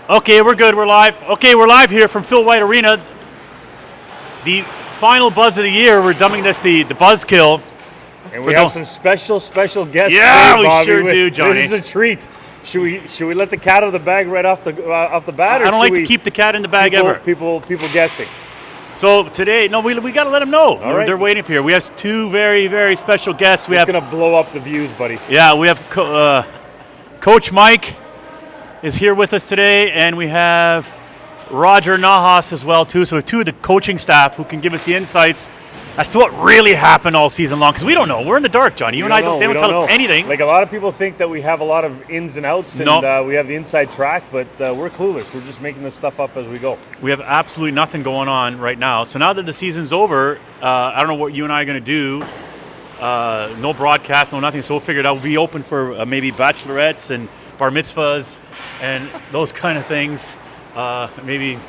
Okay, we're good. We're live. Okay, we're live here from Phil White Arena. The final buzz of the year. We're dubbing this the Buzzkill. And we have some special guests. Yeah, today, Bobby. we sure do, Johnny. This is a treat. Should we let the cat out of the bag right off the bat? I don't like to keep the cat in the bag ever. People guessing. So today, no, we got to let them know. All right. They're waiting for here. We have two very, very special guests. It's going to blow up the views, buddy. Yeah, we have Coach Mike is here with us today, and we have Roger Nahas as well too. So we have two of the coaching staff who can give us the insights as to what really happened all season long, because we don't know. We're in the dark, Johnny. You and I don't tell us anything. Like, a lot of people think that we have a lot of ins and outs, and we have the inside track, but we're clueless. We're just making this stuff up as we go. We have absolutely nothing going on right now. So now that the season's over, I don't know what you and I are going to do. No broadcast, no nothing. So we'll figure it out. We'll be open for maybe bachelorettes and bar mitzvahs and those kind of things. Maybe a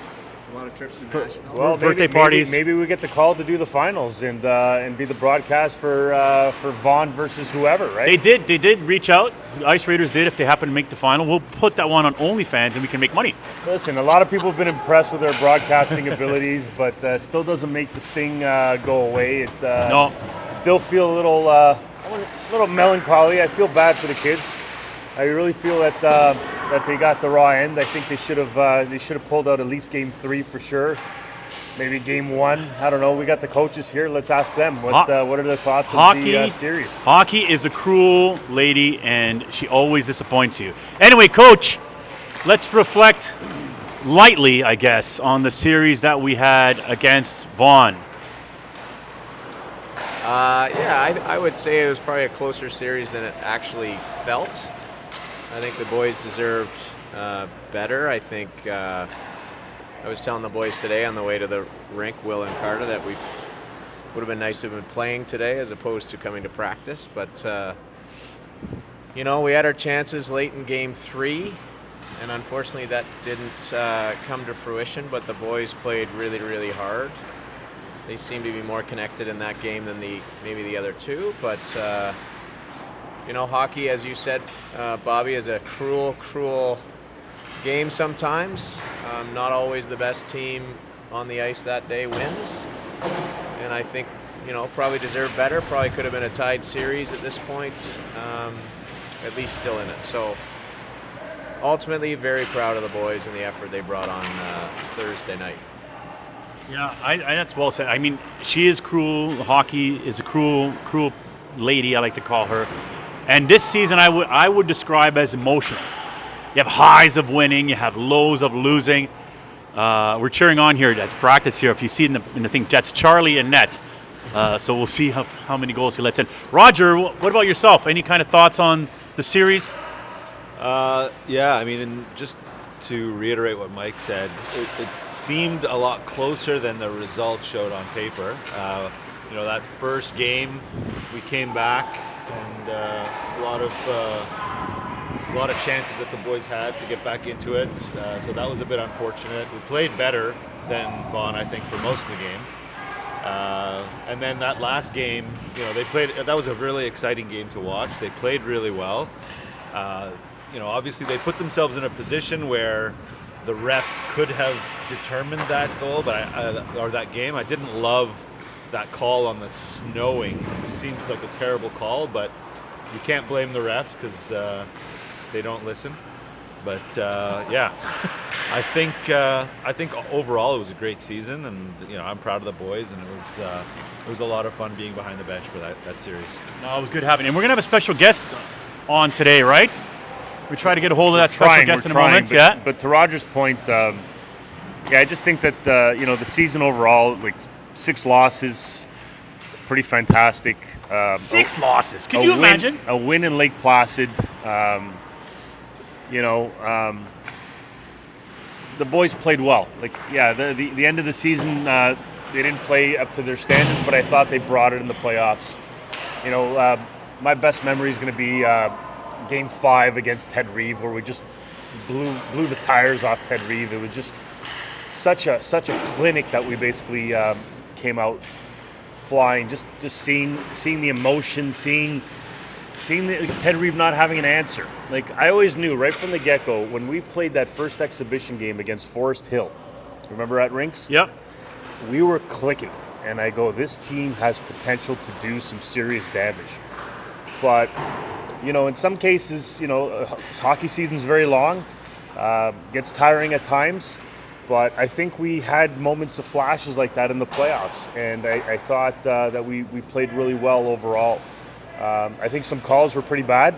lot of trips to Nashville. Well, birthday parties. Maybe we get the call to do the finals and be the broadcast for Vaughan versus whoever, right? They did reach out. The Ice Raiders did. If they happen to make the final, we'll put that one on OnlyFans and we can make money. Listen, a lot of people have been impressed with their broadcasting abilities, but still doesn't make the sting go away. It No. Still feel a little melancholy. I feel bad for the kids. I really feel that they got the raw end. I think they should have pulled out at least game 3 for sure. Maybe game 1. I don't know. We got the coaches here. Let's ask them what are their thoughts of the series. Hockey is a cruel lady, and she always disappoints you. Anyway, Coach, let's reflect lightly, I guess, on the series that we had against Vaughan. I would say it was probably a closer series than it actually felt. I think the boys deserved better. I think I was telling the boys today on the way to the rink, Will and Carter, that we would have been nice to have been playing today as opposed to coming to practice. But, we had our chances late in game 3, and unfortunately that didn't come to fruition, but the boys played really, really hard. They seem to be more connected in that game than maybe the other two, but hockey, as you said, Bobby, is a cruel game sometimes. Not always the best team on the ice that day wins, and I think probably deserved better. Probably could have been a tied series at this point, at least still in it. So ultimately, very proud of the boys and the effort they brought on Thursday night. Yeah, that's well said. I mean, she is cruel. Hockey is a cruel lady, I like to call her. And this season, I would describe as emotional. You have highs of winning, you have lows of losing. We're cheering on here at practice here. If you see in the thing, Jets Charlie and net. So we'll see how many goals he lets in. Roger, what about yourself? Any kind of thoughts on the series? Just to reiterate what Mike said, it seemed a lot closer than the results showed on paper. That first game, we came back, and a lot of chances that the boys had to get back into it. So that was a bit unfortunate. We played better than Vaughan, I think, for most of the game. And then that last game, they played. That was a really exciting game to watch. They played really well. Obviously they put themselves in a position where the ref could have determined that goal, or that game. I didn't love that call on the snowing. It seems like a terrible call, but you can't blame the refs because they don't listen. But I think overall it was a great season, and I'm proud of the boys, and it was a lot of fun being behind the bench for that series. No, it was good having him. And we're gonna have a special guest on today, right? We try to get a hold of that special guest in a moment. But to Roger's point, I just think that the season overall, like 6 losses, is pretty fantastic. 6 losses. Could you imagine? A win in Lake Placid. The boys played well. The end of the season, they didn't play up to their standards, but I thought they brought it in the playoffs. My best memory is going to be Game 5 against Ted Reeve, where we just blew the tires off Ted Reeve. It was just such a clinic that we basically came out flying. Just seeing the emotion, seeing seeing Ted Reeve not having an answer. Like, I always knew right from the get-go when we played that first exhibition game against Forest Hill. Remember at Rinks? Yep. We were clicking, and I go, this team has potential to do some serious damage. But, in some cases, hockey season's very long, gets tiring at times, but I think we had moments of flashes like that in the playoffs, and I thought that we played really well overall. I think some calls were pretty bad.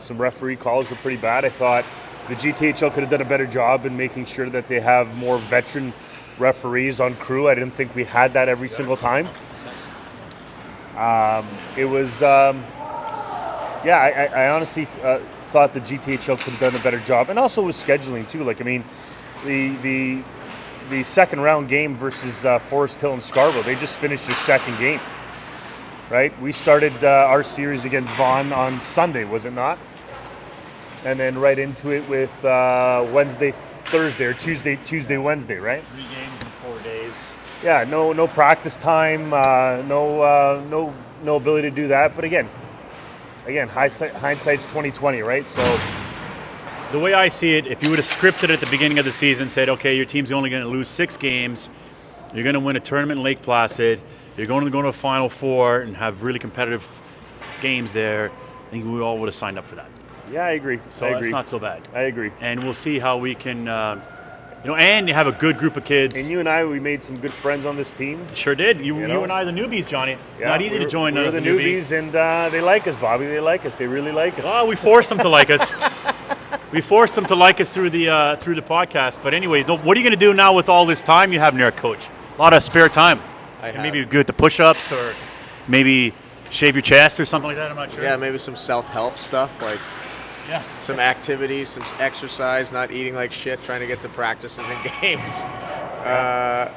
Some referee calls were pretty bad. I thought the GTHL could have done a better job in making sure that they have more veteran referees on crew. I didn't think we had that every single time. It was, I honestly thought the GTHL could have done a better job, and also with scheduling too. Like, I mean, the second round game versus Forest Hill and Scarborough, they just finished their second game, right? We started our series against Vaughan on Sunday, was it not? And then right into it with Wednesday, Thursday, or Tuesday, Wednesday, right? 3 games in 4 days. Yeah, no practice time, no ability to do that. But again, hindsight's 2020, right? So The way I see it, if you would have scripted at the beginning of the season, said, okay, your team's only going to lose 6 games, you're going to win a tournament in Lake Placid, you're going to go to a Final Four and have really competitive games there, I think we all would have signed up for that. yeah, I agree. So I agree. it's not so bad. I agree. And we'll see how we can, and you have a good group of kids. And you and I, we made some good friends on this team. Sure did. You know? and I are the newbies, Johnny. Yeah, Not easy to join we're as the a newbie. newbies, and they like us, Bobby. They like us. They really like us. Oh, we forced them to like us. We forced them to like us through the podcast. But anyway, what are you going to do now with all this time you have in there, Coach? A lot of spare time. And maybe good at the push-ups, or maybe shave your chest or something like that. I'm not sure. Yeah, maybe some self-help stuff, like some activities, some exercise, not eating like shit, trying to get to practices and games. There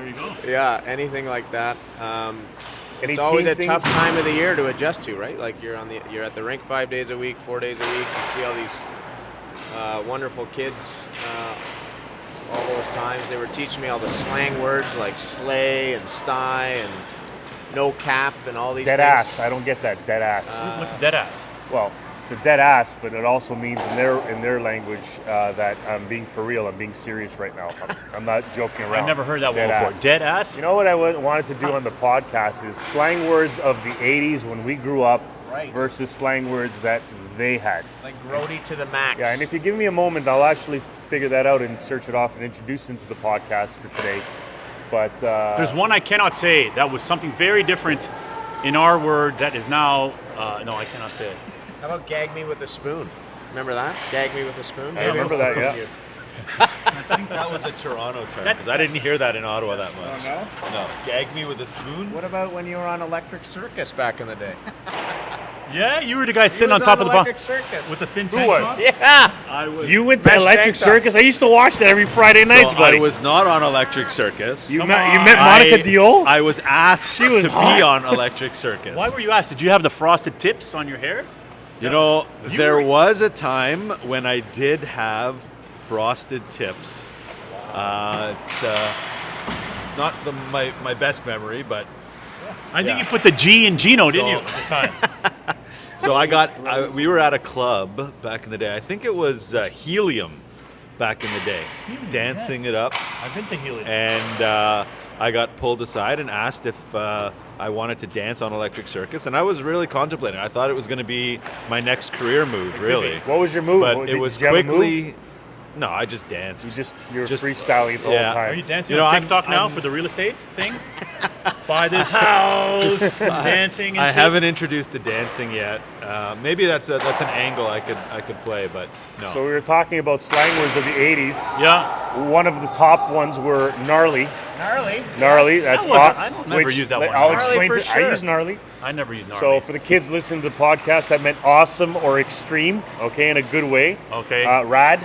you go. Yeah, anything like that. Any It's always team a tough things? time of the year to adjust to, right? Like you're at the rink 5 days a week, 4 days a week. You see all these wonderful kids. All those times they were teaching me all the slang words like slay and sty and no cap and all these Dead things. ass. I don't get that. Dead ass. What's a dead ass? Well, it's a dead ass, but it also means in their language that I'm being for real. I'm being serious right now. I'm not joking around. I've never heard that one Dead before. ass. Dead ass? You know what I wanted to do on the podcast is slang words of the 80s when we grew up versus slang words that they had. Like grody to the max. Yeah, and if you give me a moment, I'll actually figure that out and search it off and introduce it to the podcast for today. But There's one I cannot say that was something very different in our word that is now, no, I cannot say it. How about gag me with a spoon? Remember that? Gag me with a spoon? I remember that, yeah. I think that was a Toronto term, because I didn't hear that in Ottawa that much. Oh, No. Gag me with a spoon? What about when you were on Electric Circus back in the day? Yeah, you were the guy sitting on top of the bar with the thin tank was? top? Yeah. I was. You went to Mesh Electric tank top. Circus? I used to watch that every Friday night, So buddy. I was not on Electric Circus. You Come met on. Monica Diol? I was asked She was to hot. be on Electric Circus. Why were you asked? Did you have the frosted tips on your hair? You know, You there were- was a time when I did have frosted tips. It's not my best memory, but I think Yeah. you put the G in Gino, didn't you, So- at the time? so we were at a club back in the day. I think it was Helium back in the day, dancing it up. I've been to Helium. And I got pulled aside and asked if I wanted to dance on Electric Circus, and I was really contemplating. I thought it was going to be my next career move, really. What was your move? But Did it was you have a move? quickly. No, I just danced. You're freestyling the yeah. whole time. Are you dancing You know, on I'm- TikTok now I'm- for the real estate thing? Buy this house, dancing. And I shit? haven't introduced the dancing yet. Maybe that's an angle I could play, but no. So we were talking about slang words of the 80s. Yeah. One of the top ones were gnarly. Gnarly. That's That wasn't- awesome. I don't never use that one. I'll Gnarly explain for to I sure. use gnarly. I never used gnarly. So for the kids listening to the podcast, that meant awesome or extreme, okay, in a good way. Okay. Rad.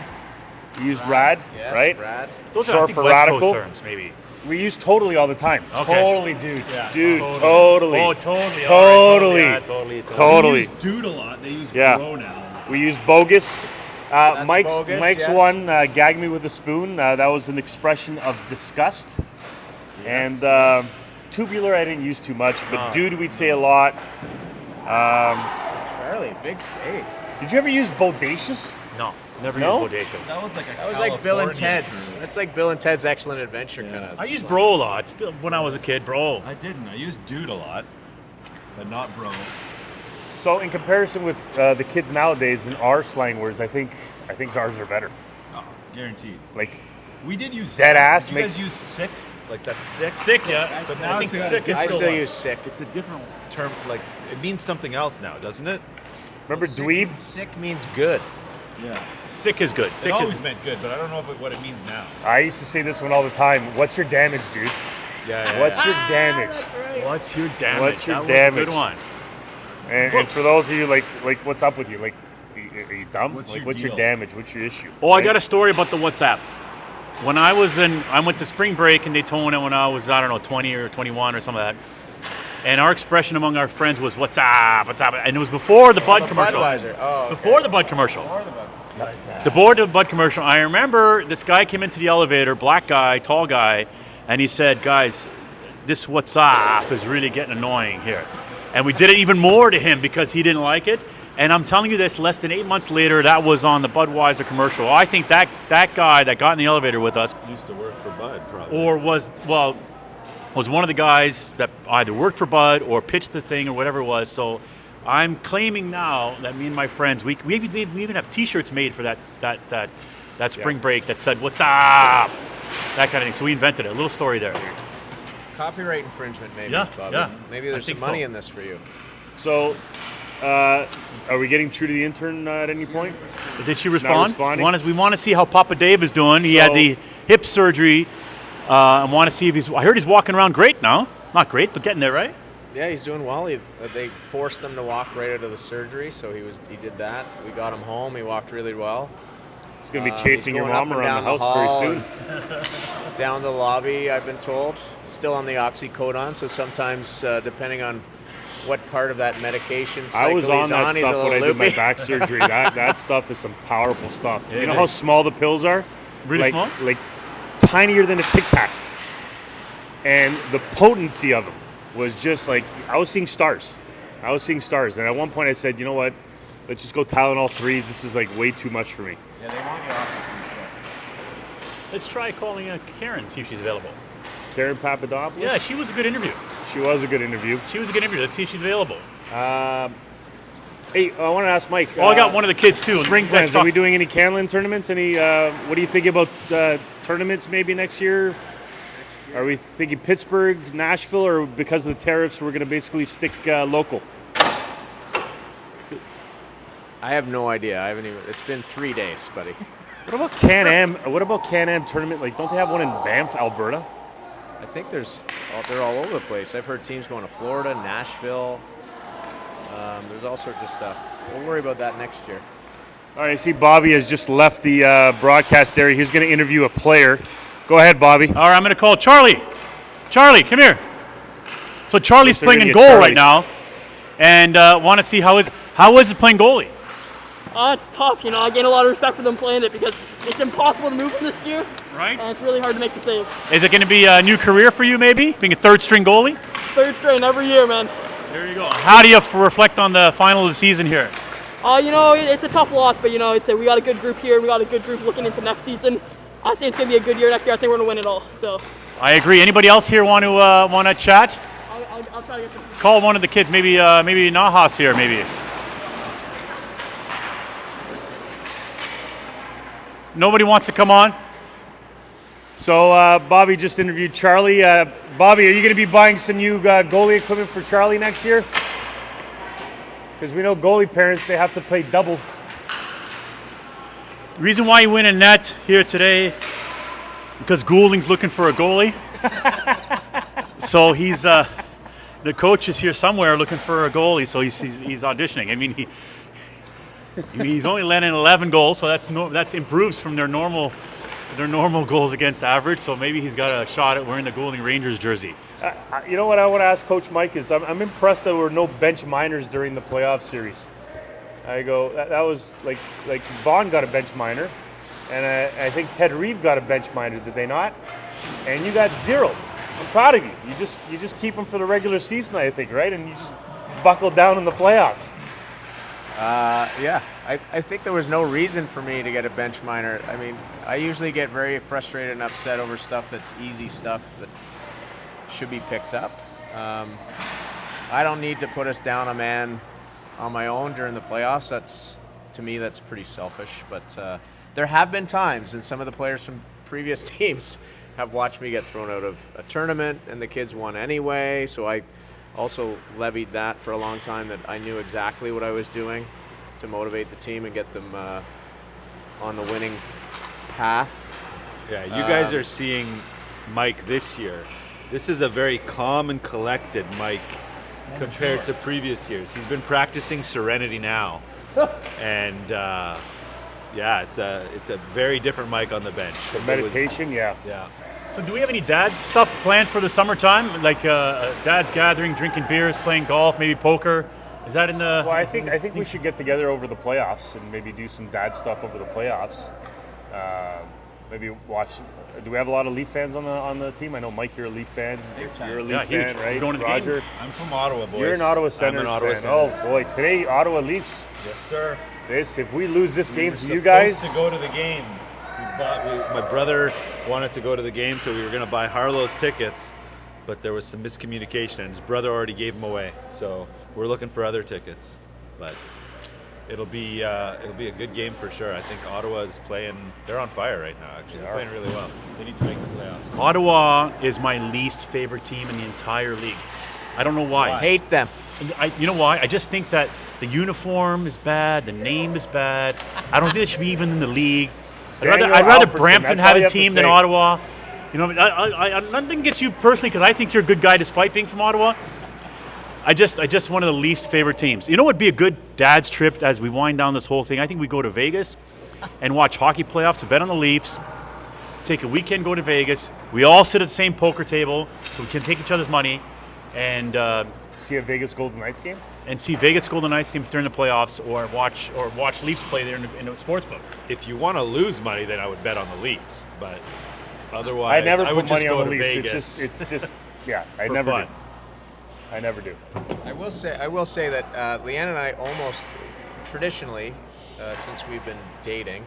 We used rad, Yes, right? rad. Those are, short I think, for West radical. Coast terms, maybe. We use totally all the time. Okay. Totally, dude. Yeah, Dude, totally. totally. Oh, totally. Totally. All right, totally. Totally. dude a lot. They use Yeah. bro now. We use bogus. Mike's bogus, yes. one, gag me with a spoon. That was an expression of disgust. And tubular, I didn't use too much, but No. dude, we'd say a lot. Charlie, big save. Did you ever use bodacious? No, never No? used bodacious. That was like a That was like Bill and California Ted's. term. That's like Bill and Ted's Excellent Adventure kind of. I used bro a lot. Still, when I was a kid, bro. I didn't. I used dude a lot, but not bro. So in comparison with the kids nowadays in our slang words, I think ours are better. Oh, guaranteed. Like, We did use Dead sick. ass Did you makes- guys use sick? Like that's sick? Sick, yeah. But I now think it's sick is I still still one. use sick. It's a different term. Like it means something else now, doesn't it? remember dweeb? Sick means good. Yeah. Sick is good. It Sick always is. meant good, but I don't know what it means now. I used to say this one all the time. What's your damage, dude? Yeah. What's your damage? What's your damage? What's your that damage? Was a good one. And for those of you like what's up with you? Like, are you dumb? What's like, your what's your deal? damage? What's your issue? Oh, I Right? got a story about the WhatsApp. When I went to spring break in Daytona when I was, I don't know, 20 or 21 or something like that. And our expression among our friends was, what's up, what's up? And it was before the Bud commercial. Budweiser. Oh, okay. Before the Bud commercial. The board of Bud commercial. I remember this guy came into the elevator, black guy, tall guy, and he said, guys, this what's up is really getting annoying here. And we did it even more to him because he didn't like it. And I'm telling you this, less than 8 months later, that was on the Budweiser commercial. I think that guy that got in the elevator with us, Used to work for Bud, probably. or was one of the guys that either worked for Bud or pitched the thing or whatever it was. So I'm claiming now that me and my friends, we even have T-shirts made for that spring break that said "What's up," that kind of thing. So we invented it. A little story there. Copyright infringement, maybe. Yeah, Bobby. yeah. Maybe I there's some think money so. in this for you. So, are we getting true to the intern at any point? Did she respond? responding? We want to see how Papa Dave is doing. He had So- the hip surgery. I want to see if he's. I heard he's walking around great now. Not great, but getting there, right? Yeah, he's doing well. They forced him to walk right out of the surgery, so he did that. We got him home. He walked really well. He's going to be He's chasing your going up mom and around the down house hall very and soon. Down the lobby, I've been told. Still on the oxycodone, so sometimes depending on what part of that medication cycle I was on he's that he's a stuff when I little did my loopy. back surgery. That stuff is some powerful stuff. It You know is. how small the pills are? Really like, small? Like tinier than a Tic Tac. And the potency of them was just like, I was seeing stars. And at one point I said, you know what? Let's just go Tylenol 3s. This is like way too much for me. Yeah, they want you off. Let's try calling Karen, see if she's available. Karen Papadopoulos? Yeah, she was a good interview. She was a good interview. Let's see if she's available. Hey, I want to ask Mike. Oh, I got one of the kids too. Spring Let's plans. talk- Are we doing any Canlin tournaments? Any? What do you think about tournaments maybe next year? Are we thinking Pittsburgh, Nashville, or because of the tariffs, we're going to basically stick local? I have no idea. I haven't even. It's been 3 days, buddy. What about Can-Am? What about Can-Am tournament? Like, don't they have one in Banff, Alberta? I think they're all over the place. I've heard teams going to Florida, Nashville. There's all sorts of stuff. We'll worry about that next year. All right, I see Bobby has just left the broadcast area. He's going to interview a player. Go ahead, Bobby. All right, I'm going to call Charlie. Charlie, come here. So Charlie's Yes, playing in interview goal Charlie. right now, and want to see how is it playing goalie? It's tough, I gain a lot of respect for them playing it because it's impossible to move in this gear, Right? and it's really hard to make the save. Is it going to be a new career for you, maybe being a third string goalie? Third strain every year, man. There you go. How do you reflect on the final of the season here? It's a tough loss, but we got a good group here, and we got a good group looking into next season. I think it's gonna be a good year next year. I think we're gonna win it all. So I agree. Anybody else here want to chat? I'll try to get some. Call one of the kids, maybe Nahas here, maybe. Nobody wants to come on? So Bobby just interviewed Charlie. Bobby, are you going to be buying some new goalie equipment for Charlie next year? Because we know goalie parents, they have to play double. The reason why you win a net here today, because Goulding's looking for a goalie. So he's the coach is here somewhere looking for a goalie. So he's auditioning. I mean he's only let in 11 goals, so that's improves from their normal goals against average. So maybe he's got a shot at wearing the Goulding Rangers jersey. You know what I want to ask Coach Mike is I'm impressed that there were no bench minors during the playoff series. I go, that was like Vaughn got a bench minor, and I think Ted Reeve got a bench minor, did they not? And you got 0. I'm proud of you. You just keep them for the regular season, I think, right? And you just buckle down in the playoffs. Yeah, I think there was no reason for me to get a bench minor. I mean, I usually get very frustrated and upset over stuff that's easy stuff that should be picked up. I don't need to put us down a man on my own during the playoffs. To me, that's pretty selfish. But there have been times, and some of the players from previous teams have watched me get thrown out of a tournament, and the kids won anyway. So I also levied that for a long time, that I knew exactly what I was doing to motivate the team and get them on the winning path. Yeah, you guys are seeing Mike this year. This is a very calm and collected Mike compared to previous years. He's been practicing serenity now. And yeah, it's a very different Mike on the bench. So meditation, yeah. So do we have any dad's stuff planned for the summertime? Like a dad's gathering, drinking beers, playing golf, maybe poker? Is that in the... Well, I think we should get together over the playoffs and maybe do some dad stuff over the playoffs. Maybe watch... Do we have a lot of Leaf fans on the team? I know, Mike, you're a Leaf fan. You're a Leaf fan, right? You're going to the Roger? games? I'm from Ottawa, boys. You're an Ottawa Senators fan. Oh, boy. Today, Ottawa Leafs. Yes, sir. If we lose this game to you Supposed guys... to go to the game. My brother wanted to go to the game, so we were going to buy Harlow's tickets, but there was some miscommunication, and his brother already gave them away. So we're looking for other tickets, but it'll be a good game for sure. I think Ottawa is playing; they're on fire right now. Actually, they're playing really well. They need to make the playoffs. Ottawa is my least favorite team in the entire league. I don't know why. I hate them. You know why? I just think that the uniform is bad, the name is bad. I don't think it should be even in the league. I'd rather Brampton have a team than Ottawa. You know, nothing against you personally, because I think you're a good guy despite being from Ottawa. I just one of the least favorite teams. You know what would be a good dad's trip as we wind down this whole thing? I think we go to Vegas and watch hockey playoffs, so bet on the Leafs, take a weekend, go to Vegas. We all sit at the same poker table so we can take each other's money and See a Vegas Golden Knights game? And see Vegas Golden Knights teams during the playoffs, or watch Leafs play there in the sports book. If you want to lose money, then I would bet on the Leafs, but otherwise, I never would put just money go on the to Leafs. Vegas. It's just yeah. I for never fun. do. I never do. I will say that Leanne and I almost traditionally, since we've been dating,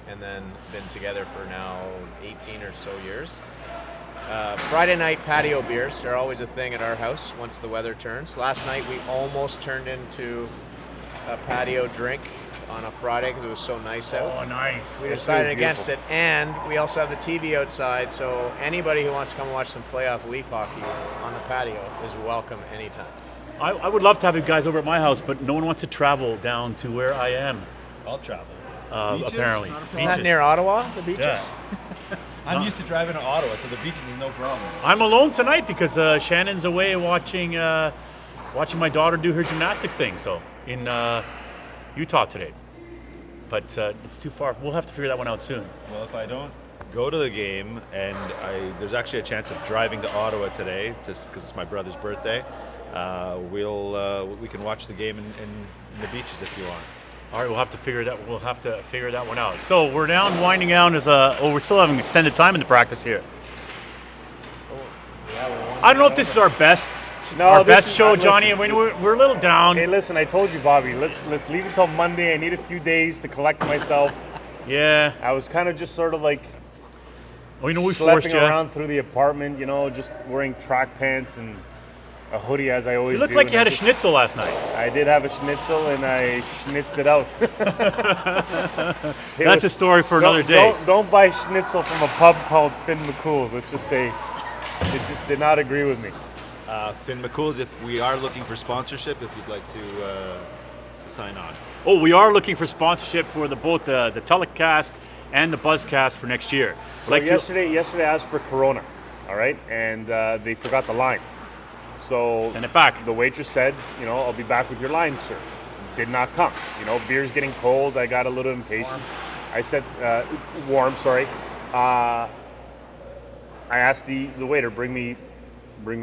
and then been together for now 18 or so years. Friday night patio beers are always a thing at our house once the weather turns. Last night we almost turned into a patio drink on a Friday because it was so nice out. Oh, nice. We decided against it, and we also have the TV outside, so anybody who wants to come watch some playoff Leaf hockey on the patio is welcome anytime. I would love to have you guys over at my house, but no one wants to travel down to where I am. I'll travel. Apparently. Not a problem. Isn't that near Ottawa, the beaches? Yeah. I'm used to driving to Ottawa, so the beaches is no problem. I'm alone tonight because Shannon's away watching my daughter do her gymnastics thing. So in Utah today, but it's too far. We'll have to figure that one out soon. Well, if I don't go to the game, and there's actually a chance of driving to Ottawa today, just because it's my brother's birthday, we can watch the game in the beaches if you want. All right, we'll have to figure that one out. So we're now winding down we're still having extended time in the practice here. I don't know if this is our best show, Johnny. We're a little down. Hey, listen, I told you, Bobby. Let's leave it till Monday. I need a few days to collect myself. Yeah. I was kind of just sort of like We forced schlepping you around through the apartment, just wearing track pants and a hoodie as I always do. You looked like you had a schnitzel last night. I did have a schnitzel, and I schnitzed it out. That's a story for another day. Don't buy schnitzel from a pub called Finn McCool's. Let's just say it just did not agree with me. Finn McCool's, if we are looking for sponsorship, if you'd like to sign on. Oh, we are looking for sponsorship for both the telecast and the buzzcast for next year. So yesterday I asked for Corona, all right, and they forgot the lime. So send it back. The waitress said, I'll be back with your lime, sir. Did not come. Beer's getting cold. I got a little impatient. I said, warm, sorry. I asked the waiter, bring me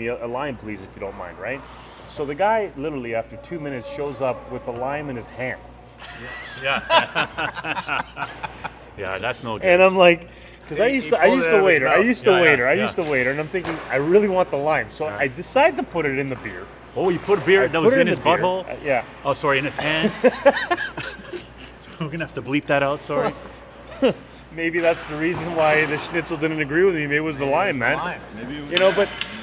a lime, please, if you don't mind, right? So the guy, literally, after 2 minutes, shows up with the lime in his hand. Yeah. Yeah, that's no good. And I'm like, because I used to waiter, and I'm thinking, I really want the lime. So I decide to put it in the beer. Oh, you put a beer that was in his butthole? Yeah. Oh, sorry, in his hand. We're going to have to bleep that out, sorry. Maybe that's the reason why the Schnitzel didn't agree with me. Maybe it was the lime, man.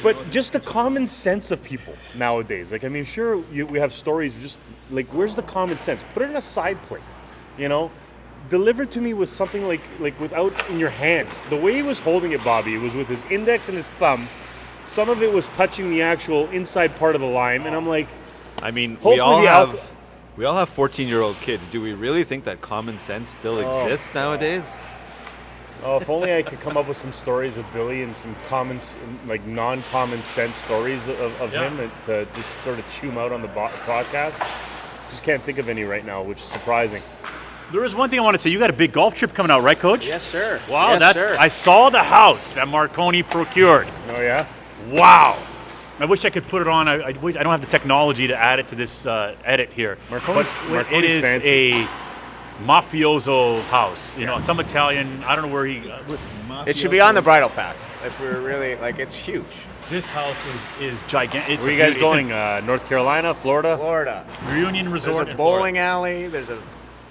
But just the common sense of people nowadays. Like, I mean, sure, we have stories. Just like, where's the common sense? Put it in a side plate. Deliver to me with something like without in your hands. The way he was holding it, Bobby, it was with his index and his thumb. Some of it was touching the actual inside part of the lime, and I'm like, I mean, hopefully we all have 14-year-old kids. Do we really think that common sense still exists nowadays? oh, if only I could come up with some stories of Billy and some non-common sense stories of him to just sort of chew him out on the podcast. Just can't think of any right now, which is surprising. There is one thing I want to say. You got a big golf trip coming out, right, Coach? Yes, sir. Wow, yes, sir. I saw the house that Marconi procured. Oh, yeah? Wow. I wish I could put it on. I don't have the technology to add it to this edit here. Marconi's it is fancy. a mafioso house. Some Italian. I don't know where he. It should be on the bridle path. If we're really it's huge. This house is gigantic. Where are you guys going? North Carolina, Florida? Florida. Reunion Resort. There's a bowling alley. There's a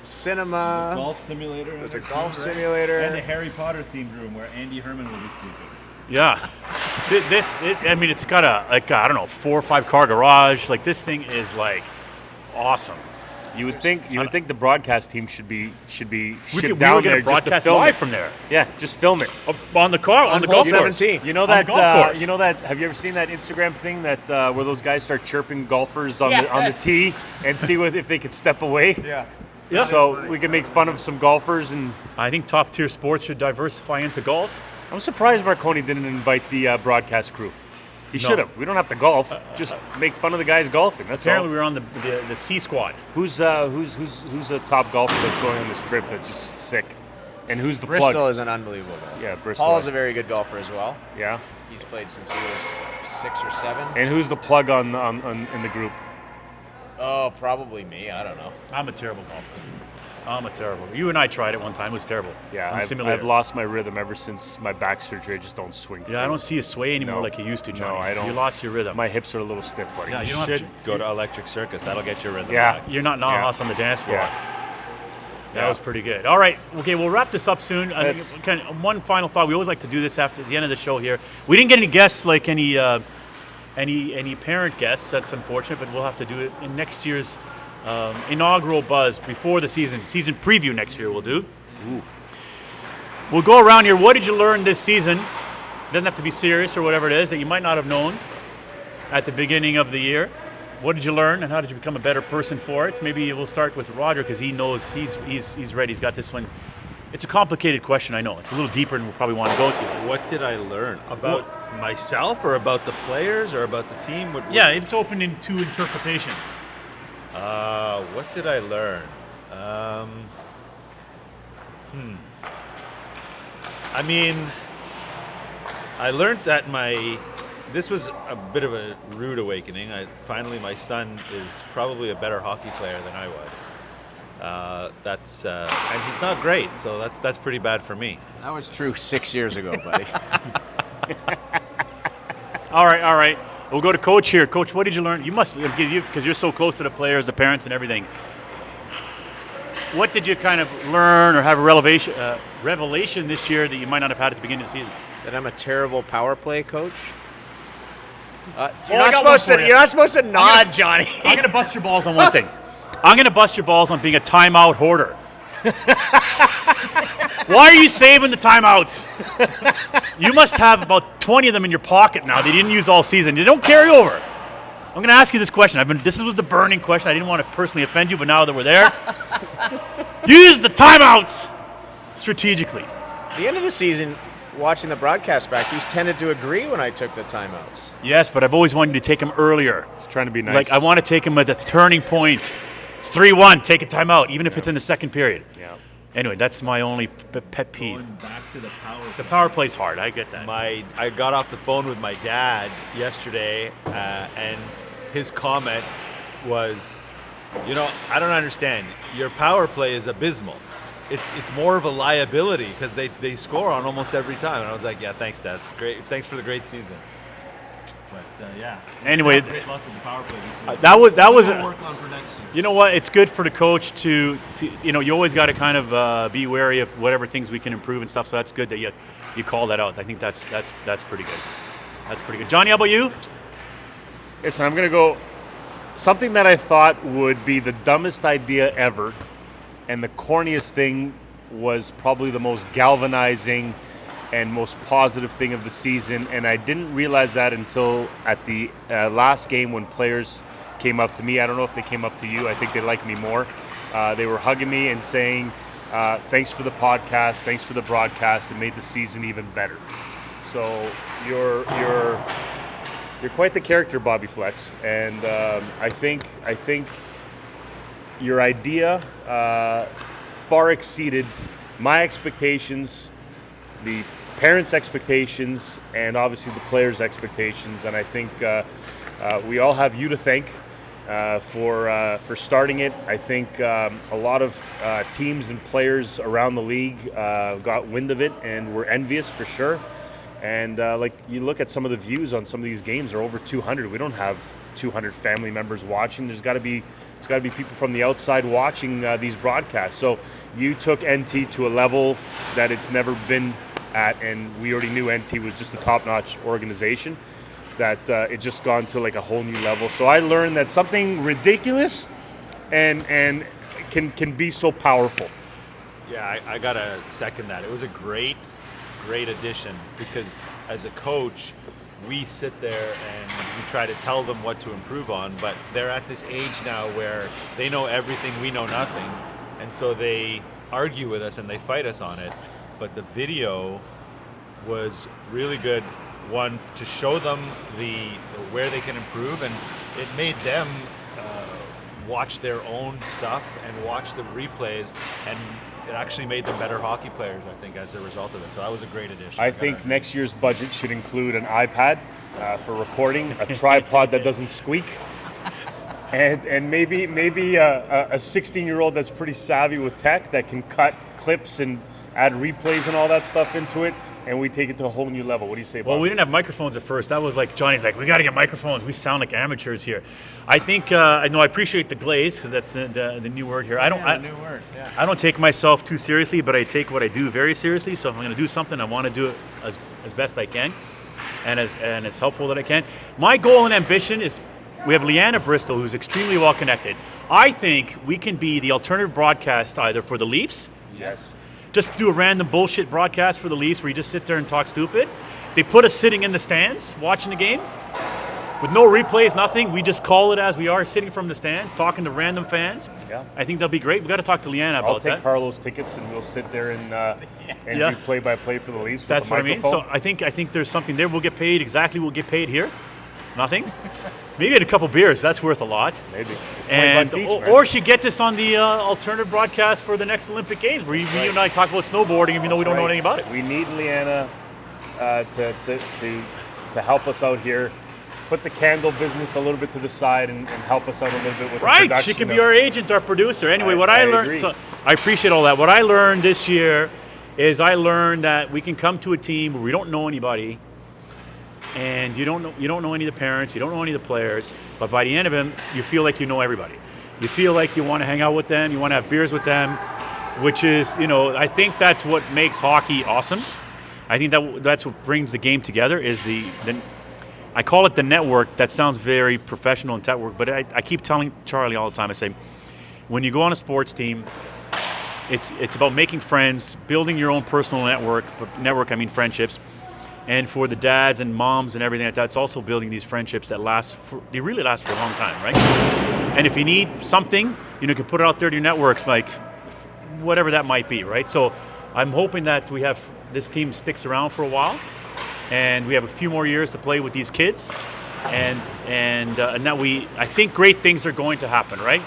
cinema. Golf simulator. There's a golf simulator. And a Harry Potter themed room where Andy Herman will be sleeping. Yeah. It's got a 4 or 5 car garage. Like, this thing is awesome. You would think the broadcast team should be We down were there going to broadcast just to film live it. from there. Yeah, just film it. On the car, on the golf course. 17. You know On the that? golf course. Have you ever seen that Instagram thing that where those guys start chirping golfers on the tee and see if they could step away? Yeah. Yeah. So we can make fun of some golfers, and I think top tier sports should diversify into golf. I'm surprised Marconi didn't invite the broadcast crew. He should have. We don't have to golf. Just make fun of the guys golfing. That's Apparently, all. we were on the C squad. Who's a top golfer that's going on this trip that's just sick? And who's the Bristol plug? is an unbelievable golfer. Yeah, Bristol. Paul's a very good golfer as well. Yeah. He's played since he was 6 or 7. And who's the plug on in the group? Oh, probably me. I don't know. I'm a terrible golfer. You and I tried it one time. It was terrible. Yeah, On the simulator. I've lost my rhythm ever since my back surgery. I just don't swing. Yeah, I don't see you sway anymore No. like you used to, Johnny. No, I don't. You lost your rhythm. My hips are a little stiff, buddy. Yeah, you You don't have should to- go to Electric Circus. That'll get your rhythm Yeah. back. You're not Nahas on the dance floor. Yeah. That was pretty good. All right. Okay, we'll wrap this up soon. One final thought. We always like to do this after the end of the show here. We didn't get any guests, like any parent guests. That's unfortunate, but we'll have to do it in next year's inaugural buzz before the season preview next year. We'll do. Ooh. We'll go around here. What did you learn this season? It doesn't have to be serious or whatever it is that you might not have known at the beginning of the year. What did you learn, and how did you become a better person for it? Maybe we'll start with Roger because he knows he's ready. He's got this one. It's a complicated question, I know. It's a little deeper than we'll probably want to go to. What did I learn about myself, or about the players, or about the team? Yeah, it's open to interpretation. What did I learn? I mean, I learned that this was a bit of a rude awakening. Finally, my son is probably a better hockey player than I was. And he's not great, so that's pretty bad for me. That was true 6 years ago, buddy. All right. We'll go to Coach here. Coach, what did you learn? You must, because you're so close to the players, the parents, and everything. What did you kind of learn or have a revelation this year that you might not have had at the beginning of the season? That I'm a terrible power play coach. I got one for you. You're not supposed to nod, Johnny. I'm going to bust your balls on one thing. I'm going to bust your balls on being a timeout hoarder. Why are you saving the timeouts? You must have about 20 of them in your pocket now. They didn't use all season. They don't carry over. I'm going to ask you this question. This was the burning question. I didn't want to personally offend you, but now that we're there, use the timeouts strategically. At the end of the season, watching the broadcast back, you tended to agree when I took the timeouts. Yes, but I've always wanted you to take them earlier. It's trying to be nice. Like, I want to take them at the turning point. It's 3-1. Take a timeout, even if it's in the second period. Yeah. Anyway, that's my only pet peeve. Going back to the power. The power play's hard. I get that. I got off the phone with my dad yesterday, and his comment was, I don't understand. Your power play is abysmal. It's more of a liability because they score on almost every time. And I was like, yeah, thanks, Dad. Great. Thanks for the great season. But yeah. Anyway, great luck with the power play this year. that was We'll work on for next year. You know what? It's good for the coach to you always got to kind of be wary of whatever things we can improve and stuff. So that's good that you call that out. I think that's pretty good. That's pretty good. Johnny, how about you? Listen, I'm going to go something that I thought would be the dumbest idea ever, and the corniest thing was probably the most galvanizing and most positive thing of the season, and I didn't realize that until at the last game when players came up to me. I don't know if they came up to you. I think they liked me more. They were hugging me and saying, thanks for the podcast, thanks for the broadcast. It made the season even better. So you're quite the character, Bobby Flex, and I think your idea far exceeded my expectations, the parents' expectations, and obviously the players' expectations. And I think we all have you to thank for starting it. I think a lot of teams and players around the league got wind of it and were envious for sure. And like you look at some of the views on some of these games are over 200. We don't have 200 family members watching. There's got to be people from the outside watching these broadcasts. So you took NT to a level that it's never been at, and we already knew NT was just a top-notch organization. That it just gone to like a whole new level. So I learned that something ridiculous and can be so powerful. Yeah, I gotta second that. It was a great addition, because as a coach, we sit there and we try to tell them what to improve on, but they're at this age now where they know everything, we know nothing, and so they argue with us and they fight us on it. But the video was really good, one, to show them where they can improve, and it made them watch their own stuff and watch the replays, and it actually made them better hockey players, I think, as a result of it. So that was a great addition. I think next year's budget should include an iPad for recording, a tripod that doesn't squeak, and maybe a 16-year-old that's pretty savvy with tech that can cut clips and add replays and all that stuff into it, and we take it to a whole new level. What do you say, Bob? Well, we didn't have microphones at first. That was like, Johnny's like, we got to get microphones. We sound like amateurs here. I think, I appreciate the glaze, because that's the new word here. The new word, yeah. I don't take myself too seriously, but I take what I do very seriously. So if I'm going to do something, I want to do it as best I can and as helpful that I can. My goal and ambition is, we have Leanna Bristol, who's extremely well connected. I think we can be the alternative broadcast either for the Leafs. Yes. Just do a random bullshit broadcast for the Leafs where you just sit there and talk stupid. They put us sitting in the stands watching the game with no replays, nothing. We just call it as we are, sitting from the stands, talking to random fans. Yeah. I think that'll be great. We got to talk to Leanna about I'll take that. Carlos tickets and we'll sit there and do play-by-play for the Leafs. That's with what a I mean. microphone. So I think there's something there. We'll get paid exactly what we'll get paid here. Nothing. Maybe a couple beers. That's worth a lot. Maybe. And $20 each, man. or she gets us on the alternative broadcast for the next Olympic Games, where you and I talk about snowboarding, even though we don't know anything about it. We need Leanna to help us out here. Put the candle business a little bit to the side and help us out a little bit with the production. She can be our agent, our producer. Anyway, what I learned, agree. so I appreciate all that. What I learned this year is I learned that we can come to a team where we don't know anybody, and you don't know any of the parents, you don't know any of the players, but by the end of it, you feel like you know everybody. You feel like you want to hang out with them, you want to have beers with them, which is, I think that's what makes hockey awesome. I think that's what brings the game together, is the I call it the network. That sounds very professional and tech work, but I keep telling Charlie all the time, I say, when you go on a sports team, it's about making friends, building your own personal network. Network, I mean friendships. And for the dads and moms and everything like that, it's also building these friendships that they really last for a long time, right? And if you need something, you can put it out there to your network, like whatever that might be, right? So I'm hoping that this team sticks around for a while, and we have a few more years to play with these kids, and that I think great things are going to happen, right?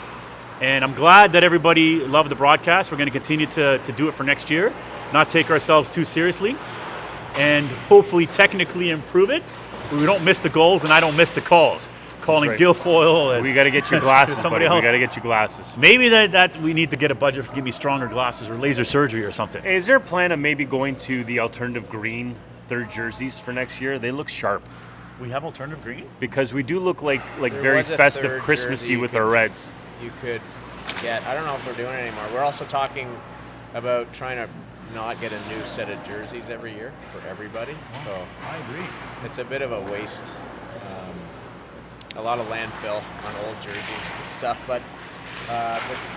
And I'm glad that everybody loved the broadcast. We're going to continue to do it for next year, not take ourselves too seriously, and hopefully technically improve it, where we don't miss the goals and I don't miss the calls. Calling right. Guilfoyle. We got to get you glasses, somebody buddy. else. We got to get you glasses. Maybe that we need to get a budget to give me stronger glasses or laser surgery or something. Hey, is there a plan of maybe going to the alternative green third jerseys for next year? They look sharp. We have alternative green? because we do look like There very was a festive, third Christmassy jersey with you our could- reds. You could get. I don't know if we're doing it anymore. We're also talking about trying to not get a new set of jerseys every year for everybody. So I agree. it's a bit of a waste. A lot of landfill on old jerseys and stuff, but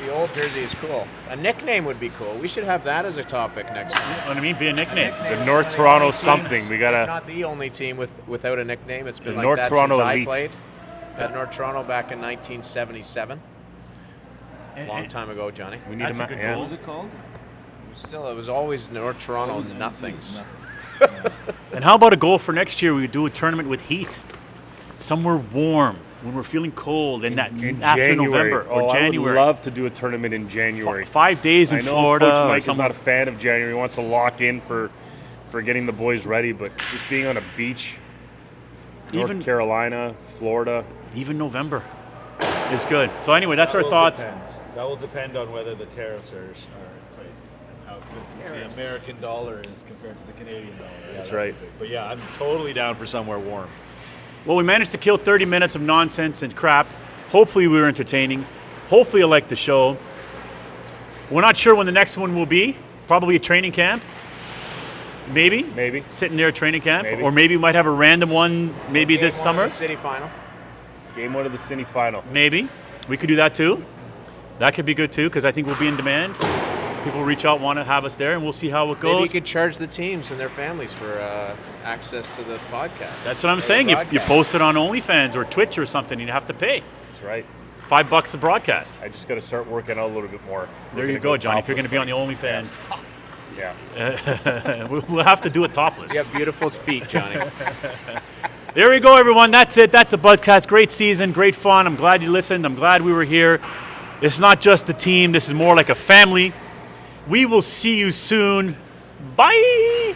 the old jersey is cool. A nickname would be cool. We should have that as a topic next time. You know what I mean? Be a nickname. The North Toronto something. We If gotta. not the only team without a nickname. It's been The like North that Toronto since Elite. I played at North Toronto back in 1977. Long time ago, Johnny. We need That's a a good yeah. goal. What was it called? Still, it was always North Toronto nothings. And how about a goal for next year? We do a tournament with heat. Somewhere warm when we're feeling cold in that In after January. November or I January. would love to do a tournament in January. 5 days in I know Florida. Coach or Mike is somewhere. not a fan of January. He wants to lock in for getting the boys ready, but just being on a beach, North Even- Carolina, Florida. Even November is good. So anyway, that's our That will thoughts. depend. That will depend on whether the tariffs are in place and how good the American dollar is compared to the Canadian dollar. Yeah, That's right. But yeah, I'm totally down for somewhere warm. Well, we managed to kill 30 minutes of nonsense and crap. Hopefully we were entertaining. Hopefully you liked the show. We're not sure when the next one will be. Probably a training camp. Maybe. Maybe. Sitting there at training camp. Maybe. Or maybe we might have a random one maybe Game this one of summer. the city final. Game 1 of the City Final. Maybe. We could do that too. That could be good too because I think we'll be in demand. People reach out, want to have us there, and we'll see how it goes. Maybe you could charge the teams and their families for access to the podcast. That's what I'm Or the saying. You broadcast. post it on OnlyFans or Twitch or something, you have to pay That's right. $5 a broadcast. I just got to start working out a little bit more. There We're you gonna go, Johnny. If you're going to be on the topless, OnlyFans, Yeah. we'll have to do it topless. You have beautiful feet, Johnny. There we go, everyone. That's it. That's a Buzzcast. Great season, great fun. I'm glad you listened. I'm glad we were here. It's not just a team. This is more like a family. We will see you soon. Bye.